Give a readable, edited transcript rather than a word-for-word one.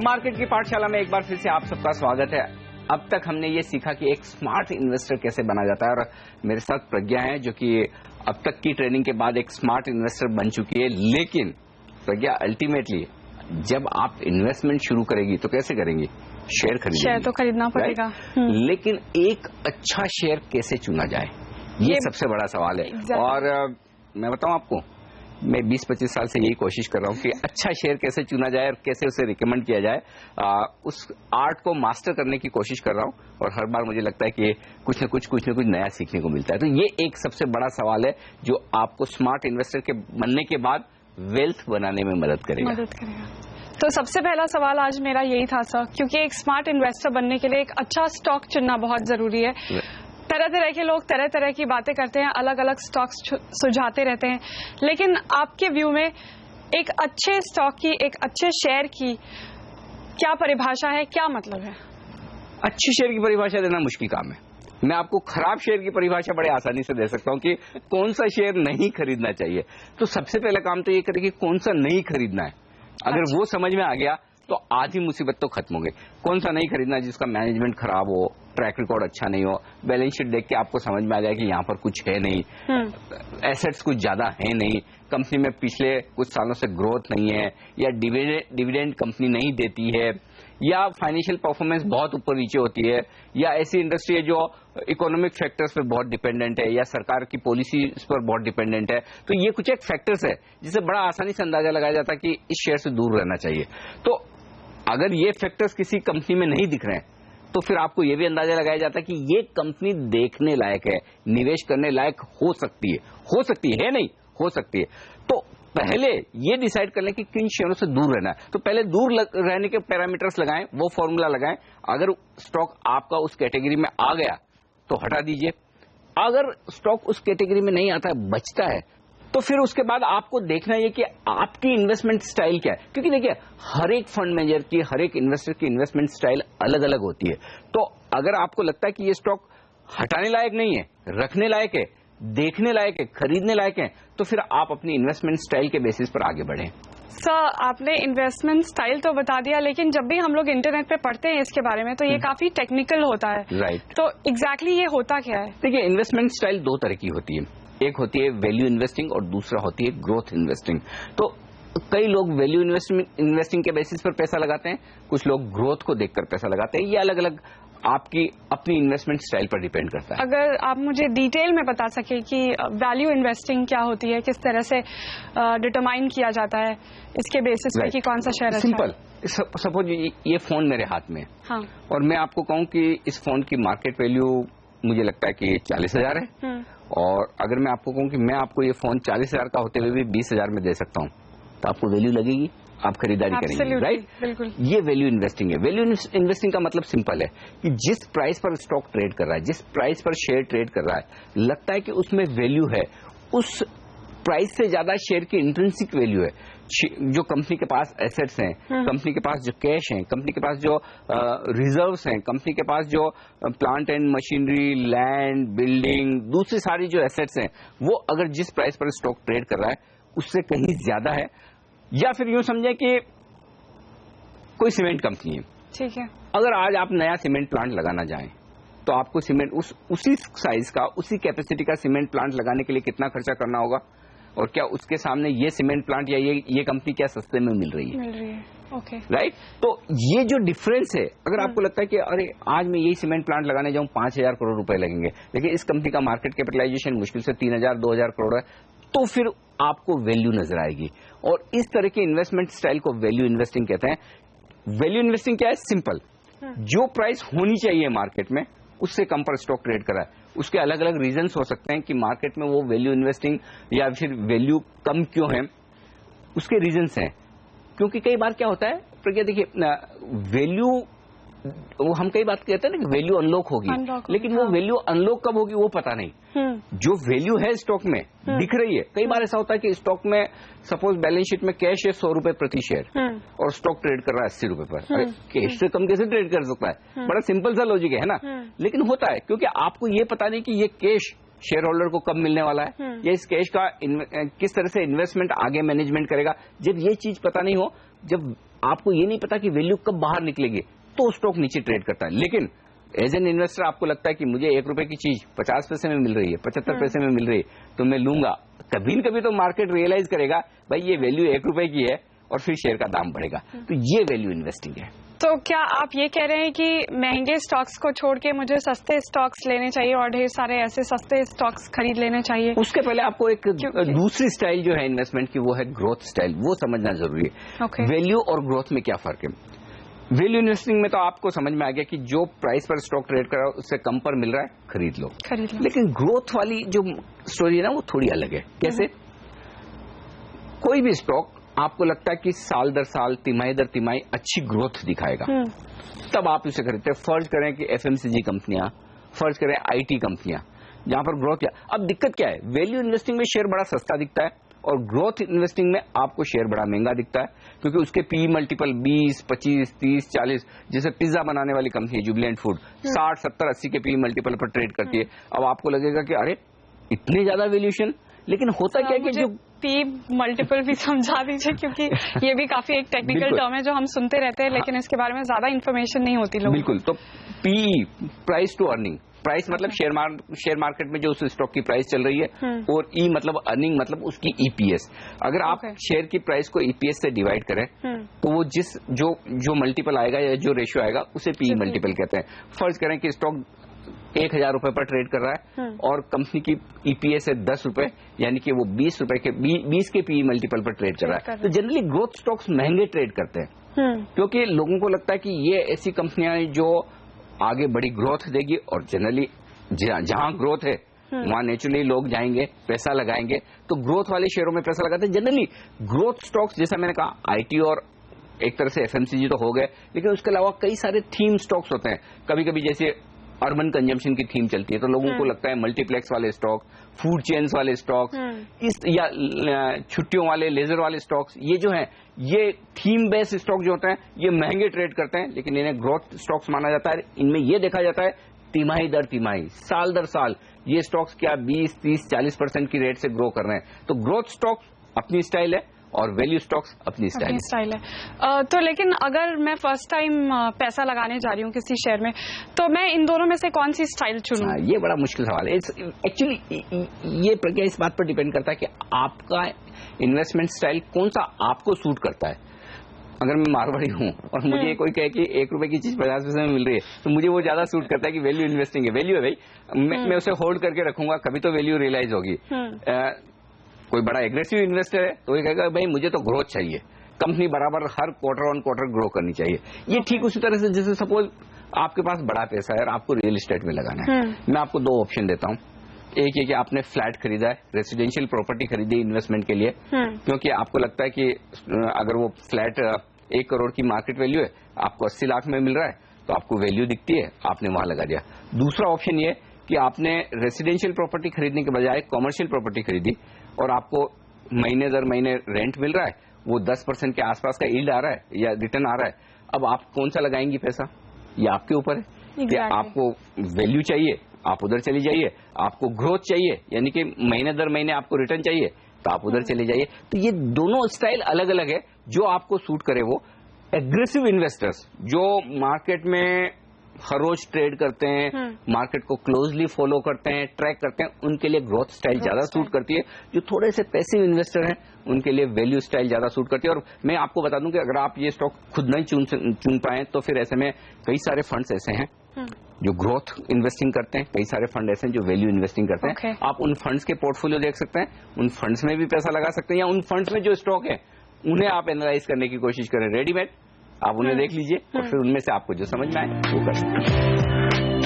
Market की पाठशाला में एक बार फिर से आप सबका स्वागत है। अब तक हमने ये सीखा कि एक स्मार्ट इन्वेस्टर कैसे बना जाता है, और मेरे साथ प्रज्ञा है जो कि अब तक की ट्रेनिंग के बाद एक स्मार्ट इन्वेस्टर बन चुकी है। लेकिन प्रज्ञा, अल्टीमेटली जब आप इन्वेस्टमेंट शुरू करेगी तो कैसे करेंगी? शेयर खरीदेंगी। शेयर तो खरीदना पड़ेगा। लेकिन एक अच्छा शेयर कैसे चुना जाए, ये सबसे बड़ा सवाल है। और मैं बताऊं आपको, मैं 20-25 साल से यही कोशिश कर रहा हूं कि अच्छा शेयर कैसे चुना जाए और कैसे उसे रिकमेंड किया जाए। उस आर्ट को मास्टर करने की कोशिश कर रहा हूं, और हर बार मुझे लगता है कि कुछ न कुछ नया सीखने को मिलता है। तो ये एक सबसे बड़ा सवाल है जो आपको स्मार्ट इन्वेस्टर के बनने के बाद वेल्थ बनाने में मदद करेगा। तो सबसे पहला सवाल आज मेरा यही था सर, क्योंकि एक स्मार्ट इन्वेस्टर बनने के लिए एक अच्छा स्टॉक चुनना बहुत जरूरी है। तरह तरह के लोग तरह तरह की बातें करते हैं, अलग अलग स्टॉक्स सुझाते रहते हैं, लेकिन आपके व्यू में एक अच्छे स्टॉक की, एक अच्छे शेयर की क्या परिभाषा है, क्या मतलब है? अच्छी शेयर की परिभाषा देना मुश्किल काम है। मैं आपको खराब शेयर की परिभाषा बड़े आसानी से दे सकता हूं कि कौन सा शेयर नहीं खरीदना चाहिए। तो सबसे पहला काम तो ये करें कि कौन सा नहीं खरीदना है। अगर वो समझ में आ गया तो आधी मुसीबत तो खत्म हो गई। कौन सा नहीं खरीदना? जिसका मैनेजमेंट खराब हो, ट्रैक रिकॉर्ड अच्छा नहीं हो, बैलेंस शीट देख के आपको समझ में आ जाए कि यहाँ पर कुछ है नहीं, एसेट्स कुछ ज्यादा है नहीं, कंपनी में पिछले कुछ सालों से ग्रोथ नहीं है, या डिविडेंड कंपनी नहीं देती है, या फाइनेंशियल परफॉर्मेंस बहुत ऊपर नीचे होती है, या ऐसी इंडस्ट्री है जो इकोनॉमिक फैक्टर्स पे बहुत डिपेंडेंट है, या सरकार की पॉलिसी पर बहुत डिपेंडेंट है। तो ये कुछ एक फैक्टर्स है जिसे बड़ा आसानी से अंदाजा लगाया जाता है कि इस शेयर से दूर रहना चाहिए। तो अगर ये फैक्टर्स किसी कंपनी में नहीं दिख रहे हैं तो फिर आपको ये भी अंदाजा लगाया जाता है कि ये कंपनी देखने लायक है, निवेश करने लायक हो सकती है नहीं हो सकती है। तो पहले ये डिसाइड कर लें कि किन शेयरों से दूर रहना है। तो पहले दूर रहने के पैरामीटर्स लगाएं, वो फॉर्मूला लगाएं। अगर स्टॉक आपका उस कैटेगरी में आ गया तो हटा दीजिए। अगर स्टॉक उस कैटेगरी में नहीं आता है, बचता है, तो फिर उसके बाद आपको देखना है कि आपकी इन्वेस्टमेंट स्टाइल क्या है। क्योंकि देखिए, हर एक फंड मैनेजर की, हर एक इन्वेस्टर की इन्वेस्टमेंट स्टाइल अलग अलग होती है। तो अगर आपको लगता है कि ये स्टॉक हटाने लायक नहीं है, रखने लायक है, देखने लायक है, खरीदने लायक है, तो फिर आप अपनी इन्वेस्टमेंट स्टाइल के बेसिस पर आगे बढ़ें। सर, आपने इन्वेस्टमेंट स्टाइल तो बता दिया, लेकिन जब भी हम लोग इंटरनेट पे पढ़ते हैं इसके बारे में तो ये काफी टेक्निकल होता है। राइट। तो एग्जैक्टली ये होता क्या है? देखिए, इन्वेस्टमेंट स्टाइल दो तरह की होती है। एक होती है वैल्यू इन्वेस्टिंग और दूसरा होती है ग्रोथ इन्वेस्टिंग। तो कई लोग वैल्यू इन्वेस्टिंग के बेसिस पर पैसा लगाते हैं, कुछ लोग ग्रोथ को देखकर पैसा लगाते हैं। ये अलग अलग आपकी अपनी इन्वेस्टमेंट स्टाइल पर डिपेंड करता है। अगर आप मुझे डिटेल में बता सके कि वैल्यू इन्वेस्टिंग क्या होती है, किस तरह से डिटरमाइन किया जाता है इसके बेसिस पे कि कौन सा शेयर अच्छा है? सिंपल, सपोज ये फोन मेरे हाथ में है, हाँ, और मैं आपको कहूं कि इस फोन की मार्केट वैल्यू मुझे लगता है कि 40,000 है, और अगर मैं आपको कहूं कि मैं आपको ये फोन 40,000 का होते हुए भी 20,000 में दे सकता हूं, तो आपको वैल्यू लगेगी, आप खरीदारी करेंगे। राइट, बिल्कुल। ये वैल्यू इन्वेस्टिंग है। वैल्यू इन्वेस्टिंग का मतलब सिंपल है कि जिस प्राइस पर स्टॉक ट्रेड कर रहा है, जिस प्राइस पर शेयर ट्रेड कर रहा है, लगता है कि उसमें वैल्यू है, उस प्राइस से ज्यादा शेयर की इंट्रिंसिक वैल्यू है। जो कंपनी के पास एसेट्स हैं, कंपनी के पास जो कैश है, कंपनी के पास जो रिजर्व्स हैं, कंपनी के पास जो plant and machinery, land, building, दूसरी सारी जो एसेट्स हैं, वो अगर जिस प्राइस पर स्टॉक ट्रेड कर रहा है उससे कहीं ज्यादा है। या फिर यूं समझे कि कोई सीमेंट कंपनी है, ठीक है, अगर आज आप नया सीमेंट प्लांट लगाना जाएं तो आपको सीमेंट उसी साइज का, उसी कैपेसिटी का सीमेंट प्लांट लगाने के लिए कितना खर्चा करना होगा, और क्या उसके सामने ये सीमेंट प्लांट या ये कंपनी क्या सस्ते में मिल रही है? Okay, right. तो ये जो डिफरेंस है, अगर आपको लगता है कि अरे आज मैं यही सीमेंट प्लांट लगाने जाऊं 5,000 करोड़ रुपए लगेंगे, लेकिन इस कंपनी का मार्केट कैपिटलाइजेशन मुश्किल से 3,000-2,000 करोड़ है, तो फिर आपको वैल्यू नजर आएगी। और इस तरह के इन्वेस्टमेंट स्टाइल को वैल्यू इन्वेस्टिंग कहते हैं। वैल्यू इन्वेस्टिंग क्या है? सिंपल, जो प्राइस होनी चाहिए मार्केट में उससे कम पर स्टॉक ट्रेड करा है। उसके अलग अलग रीजंस हो सकते हैं कि मार्केट में वो वैल्यू इन्वेस्टिंग या फिर वैल्यू कम क्यों है, उसके रीजंस हैं। क्योंकि कई बार क्या होता है प्रज्ञा, देखिए, वैल्यू वो हम कई बात कहते हैं ना कि वैल्यू अनलॉक होगी, लेकिन वो वैल्यू अनलॉक कब होगी वो पता नहीं। जो वैल्यू है स्टॉक में दिख रही है, कई बार ऐसा होता है कि स्टॉक में सपोज बैलेंस शीट में कैश है 100 रुपए प्रति शेयर और स्टॉक ट्रेड कर रहा है 80 रुपए पर। अरे कैश से कम कैसे ट्रेड कर सकता है? बड़ा सिंपल सा लॉजिक है ना, लेकिन होता है क्योंकि आपको ये पता नहीं कि ये कैश शेयर होल्डर को कब मिलने वाला है, या इस कैश का किस तरह से इन्वेस्टमेंट आगे मैनेजमेंट करेगा। जब ये चीज पता नहीं हो, जब आपको ये नहीं पता कि वैल्यू कब बाहर निकलेगी, तो स्टॉक नीचे ट्रेड करता है। लेकिन एज एन इन्वेस्टर आपको लगता है कि मुझे 1 रुपए की चीज 50 पैसे में मिल रही है, 75 पैसे में मिल रही है, तो मैं लूंगा। कभी न कभी तो मार्केट रियलाइज करेगा भाई ये वैल्यू 1 रुपए की है, और फिर शेयर का दाम बढ़ेगा। तो ये वैल्यू इन्वेस्टिंग है। तो क्या आप ये कह रहे हैं कि महंगे स्टॉक्स को छोड़ के मुझे सस्ते स्टॉक्स लेने चाहिए और ढेर सारे ऐसे सस्ते स्टॉक्स खरीद लेने चाहिए? उसके पहले आपको एक दूसरी स्टाइल जो है इन्वेस्टमेंट की, वो है ग्रोथ स्टाइल। वो समझना जरूरी है। वैल्यू और ग्रोथ में क्या फर्क है। वैल्यू इन्वेस्टिंग में तो आपको समझ में आ गया कि जो प्राइस पर स्टॉक ट्रेड कर रहा है उससे कम पर मिल रहा है, खरीद लो। लेकिन ग्रोथ वाली जो स्टोरी है ना, वो थोड़ी अलग है। कैसे? कोई भी स्टॉक आपको लगता है कि साल दर साल, तिमाही दर तिमाही अच्छी ग्रोथ दिखाएगा, तब आप इसे खरीदते हैं। फर्ज करें कि एफएमसीजी कंपनियां, फर्ज करें आईटी कंपनियां, जहां पर ग्रोथ क्या। अब दिक्कत क्या है, वैल्यू इन्वेस्टिंग में शेयर बड़ा सस्ता दिखता है और ग्रोथ इन्वेस्टिंग में आपको शेयर बड़ा महंगा दिखता है, क्योंकि उसके पी मल्टीपल 20, 25, 30, 40, जैसे पिज्जा बनाने वाली कंपनी है जुबिलेंट फूड, 60, 70, 80 के पी मल्टीपल पर ट्रेड करती है। अब आपको लगेगा कि अरे इतने ज्यादा वैल्यूएशन, लेकिन होता क्या है कि जो पी मल्टीपल भी समझा दीजिए, क्योंकि ये भी काफी एक टेक्निकल टर्म है जो हम सुनते रहते हैं, लेकिन इसके बारे में ज्यादा इन्फॉर्मेशन नहीं होती लोगों को। बिल्कुल। तो P, price to earning, price मतलब शेयर मार्केट में जो उस स्टॉक की प्राइस चल रही है, और ई मतलब अर्निंग मतलब उसकी ईपीएस। अगर आप शेयर की प्राइस को ईपीएस से डिवाइड करें तो वो जो मल्टीपल आएगा या जो रेशियो आएगा उसे पी मल्टीपल कहते हैं। फर्ज करें कि स्टॉक 1000 रुपए पर ट्रेड कर रहा है और कंपनी की ईपीएस है 10 रुपए, यानी कि वो 20 रुपए के 20 के पी मल्टीपल पर ट्रेड कर रहा है। तो जनरली ग्रोथ स्टॉक्स महंगे ट्रेड करते हैं, क्योंकि लोगों को लगता है कि ये ऐसी कंपनियां हैं जो आगे बड़ी ग्रोथ देगी, और जनरली जहां ग्रोथ है वहां नेचुरली लोग जाएंगे, पैसा लगाएंगे, तो ग्रोथ वाले शेयरों में पैसा लगाते हैं। जनरली ग्रोथ स्टॉक्स, जैसा मैंने कहा, आईटी और एक तरह से एफएमसीजी तो हो गए, लेकिन उसके अलावा कई सारे थीम स्टॉक्स होते हैं। कभी कभी जैसे अर्बन कंजम्पशन की थीम चलती है, तो लोगों को लगता है मल्टीप्लेक्स वाले स्टॉक, फूड चेन्स वाले स्टॉक्स, या छुट्टियों वाले, लेजर वाले स्टॉक्स, ये जो हैं, ये थीम बेस्ड स्टॉक जो होते हैं, ये महंगे ट्रेड करते हैं, लेकिन इन्हें ग्रोथ स्टॉक्स माना जाता है। इनमें ये देखा जाता है तिमाही दर तिमाही, साल दर साल ये स्टॉक्स क्या 20, 30, 40% की रेट से ग्रो कर रहे हैं। तो ग्रोथ स्टॉक्स अपनी स्टाइल है और वैल्यू स्टॉक्स अपनी स्टाइल है। तो लेकिन अगर मैं फर्स्ट टाइम पैसा लगाने जा रही हूँ किसी शेयर में, तो मैं इन दोनों में से कौन सी स्टाइल चुनूं? ये बड़ा मुश्किल सवाल है। एक्चुअली ये प्रक्रिया इस बात पर डिपेंड करता है कि आपका इन्वेस्टमेंट स्टाइल कौन सा आपको सूट करता है। अगर मैं मारवाड़ी हूँ और मुझे कोई कहे कि 1 रुपए की चीज 50 पैसे में मिल रही है, तो मुझे वो ज्यादा सूट करता है कि वैल्यू इन्वेस्टिंग है। वैल्यू है भाई, मैं उसे होल्ड करके रखूंगा, कभी तो वैल्यू रियलाइज होगी। कोई बड़ा एग्रेसिव इन्वेस्टर है तो ये कहेगा भाई मुझे तो ग्रोथ चाहिए, कंपनी बराबर हर क्वार्टर ऑन क्वार्टर ग्रो करनी चाहिए। ये ठीक उसी तरह से जैसे सपोज आपके पास बड़ा पैसा है और आपको रियल एस्टेट में लगाना है। मैं आपको 2 ऑप्शन देता हूँ। एक ये कि आपने फ्लैट खरीदा है, रेसिडेंशियल प्रॉपर्टी खरीदी इन्वेस्टमेंट के लिए, क्योंकि आपको लगता है कि अगर वो फ्लैट 1 करोड़ की मार्केट वैल्यू है, आपको 80 लाख में मिल रहा है, तो आपको वैल्यू दिखती है, आपने वहां लगा दिया। दूसरा ऑप्शन ये कि आपने रेसिडेंशियल प्रॉपर्टी खरीदने के बजाय कॉमर्शियल प्रॉपर्टी खरीदी और आपको महीने दर महीने रेंट मिल रहा है, वो 10% के आसपास का यील्ड आ रहा है या रिटर्न आ रहा है। अब आप कौन सा लगाएंगी पैसा, ये आपके ऊपर है। कि आपको वैल्यू चाहिए, आप उधर चली जाइए, आपको ग्रोथ चाहिए, यानी कि महीने दर महीने आपको रिटर्न चाहिए, तो आप उधर चले जाइए। तो ये दोनों स्टाइल अलग अलग है, जो आपको सूट करे वो। एग्रेसिव इन्वेस्टर्स जो मार्केट में हर रोज ट्रेड करते हैं, मार्केट को क्लोजली फॉलो करते हैं, ट्रैक करते हैं, उनके लिए ग्रोथ स्टाइल ज्यादा सूट करती है। जो थोड़े से पैसिव इन्वेस्टर हैं उनके लिए वैल्यू स्टाइल ज्यादा सूट करती है। और मैं आपको बता दूं कि अगर आप ये स्टॉक खुद नहीं चुन पाए तो फिर ऐसे में कई सारे फंड्स ऐसे हैं जो ग्रोथ इन्वेस्टिंग करते हैं, कई सारे फंड ऐसे हैं जो वैल्यू इन्वेस्टिंग करते हैं। आप उन फंड्स के पोर्टफोलियो देख सकते हैं, उन फंड्स में भी पैसा लगा सकते हैं, या उन फंड्स में जो स्टॉक है उन्हें आप एनालाइज करने की कोशिश करें। रेडीमेड आप उन्हें देख लीजिए और फिर उनमें से आपको जो समझ में आए वो कर सकते हैं।